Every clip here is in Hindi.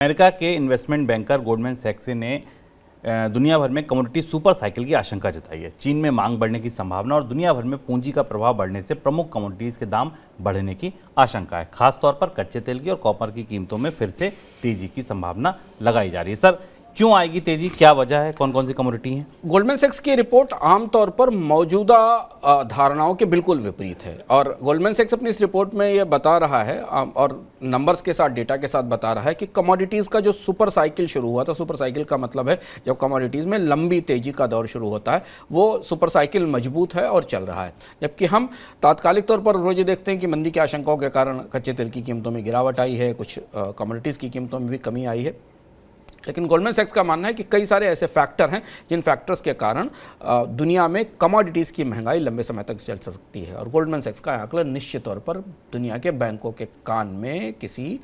अमेरिका के इन्वेस्टमेंट बैंकर गोल्डमैन सैक्स ने दुनिया भर में कमोडिटी सुपर साइकिल की आशंका जताई है। चीन में मांग बढ़ने की संभावना और दुनिया भर में पूंजी का प्रभाव बढ़ने से प्रमुख कमोडिटीज के दाम बढ़ने की आशंका है। खासतौर पर कच्चे तेल की और कॉपर की कीमतों में फिर से तेजी की संभावना लगाई जा रही है। सर, क्यों आएगी तेजी, क्या वजह है, कौन कौन सी कमोडिटी हैं? गोल्डमैन सैक्स की रिपोर्ट आमतौर पर मौजूदा धारणाओं के बिल्कुल विपरीत है और गोल्डमैन सैक्स अपनी इस रिपोर्ट में ये बता रहा है और नंबर्स के साथ, डेटा के साथ बता रहा है कि कमोडिटीज़ का जो सुपर साइकिल शुरू हुआ था, सुपर साइकिल का मतलब है जब कमोडिटीज़ में लंबी तेजी का दौर शुरू होता है, वो सुपर साइकिल मजबूत है और चल रहा है। जबकि हम तात्कालिक तौर पर रोज देखते हैं कि मंदी की आशंकाओं के कारण कच्चे तेल की कीमतों में गिरावट आई है, कुछ कमोडिटीज़ की कीमतों में भी कमी आई है। लेकिन गोल्डमैन सैक्स का मानना है कि कई सारे ऐसे फैक्टर हैं जिन फैक्टर्स के कारण दुनिया में कमोडिटीज़ की महंगाई लंबे समय तक चल सकती है। और गोल्डमैन सैक्स का आकलन निश्चित तौर पर दुनिया के बैंकों के कान में किसी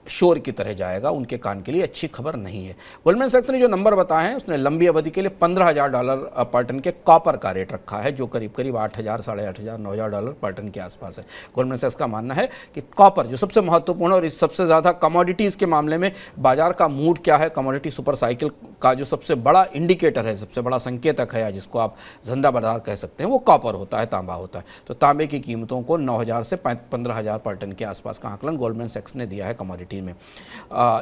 शोर की तरह जाएगा, उनके कान के लिए अच्छी खबर नहीं है। गोल्डमैन सैक्स ने जो नंबर बताए हैं उसने लंबी अवधि के लिए $15,000 पर टन के कॉपर का रेट रखा है, जो करीब करीब 8,000, 8,500, $9,000 पर टन के आसपास है। गोल्डमैन सैक्स का मानना है कि कॉपर जो सबसे महत्वपूर्ण और इस सबसे ज़्यादा कमोडिटीज़ के मामले में बाजार का मूड क्या है, कमोडिटी सुपर साइकिल का जो सबसे बड़ा इंडिकेटर है, सबसे बड़ा संकेतक है, जिसको आप झंडा बाजार कह सकते हैं, वो कॉपर होता है, तांबा होता है। तो तांबे की कीमतों को 9,000 से 15,000 पर टन के आसपास का आकलन गोल्डमैन सैक्स ने दिया है कमोडिटी में।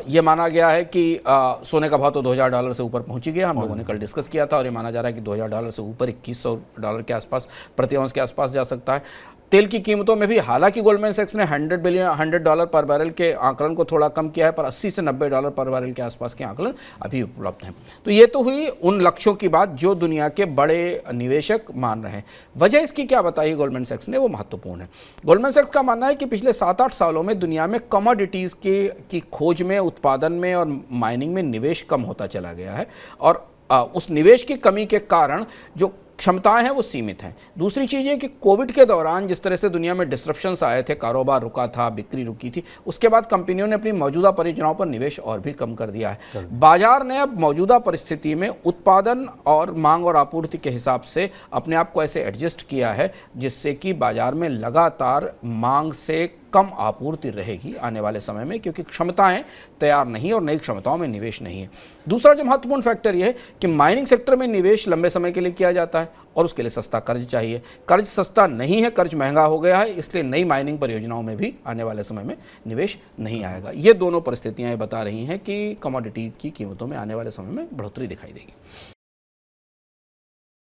ये माना गया है कि सोने का भाव तो $2,000 से ऊपर पहुंच गया, हम लोगों ने कल डिस्कस किया था, और ये माना जा रहा है कि $2,000 से ऊपर $2,100 के आसपास प्रति औंस के आसपास जा सकता है। तेल की कीमतों में भी हालांकि गोल्डमैन सैक्स ने $100 पर बैरल के आंकलन को थोड़ा कम किया है, पर $80 से $90 पर बैरल के आसपास के आंकलन अभी उपलब्ध हैं। तो ये तो हुई उन लक्ष्यों की बात जो दुनिया के बड़े निवेशक मान रहे हैं। वजह इसकी क्या बताई गोल्डमैन सैक्स ने, वो महत्वपूर्ण है। गोल्डमैन सैक्स का मानना है कि पिछले 7-8 सालों में दुनिया में कमोडिटीज़ की खोज में, उत्पादन में और माइनिंग में निवेश कम होता चला गया है, और उस निवेश की कमी के कारण जो क्षमताएं हैं वो सीमित हैं। दूसरी चीज़ ये कि कोविड के दौरान जिस तरह से दुनिया में डिस्ट्रप्शंस आए थे, कारोबार रुका था, बिक्री रुकी थी, उसके बाद कंपनियों ने अपनी मौजूदा परियोजनाओं पर निवेश और भी कम कर दिया है। बाजार ने अब मौजूदा परिस्थिति में उत्पादन और मांग और आपूर्ति के हिसाब से अपने आप को ऐसे एडजस्ट किया है जिससे कि बाजार में लगातार मांग से कम आपूर्ति रहेगी आने वाले समय में, क्योंकि क्षमताएं तैयार नहीं और नई क्षमताओं में निवेश नहीं है। दूसरा जो महत्वपूर्ण फैक्टर यह है कि माइनिंग सेक्टर में निवेश लंबे समय के लिए किया जाता है और उसके लिए सस्ता कर्ज चाहिए। कर्ज सस्ता नहीं है, कर्ज महंगा हो गया है, इसलिए नई माइनिंग परियोजनाओं में भी आने वाले समय में निवेश नहीं आएगा। ये दोनों परिस्थितियां बता रही हैं कि कमोडिटी की कीमतों में आने वाले समय में बढ़ोतरी दिखाई देगी।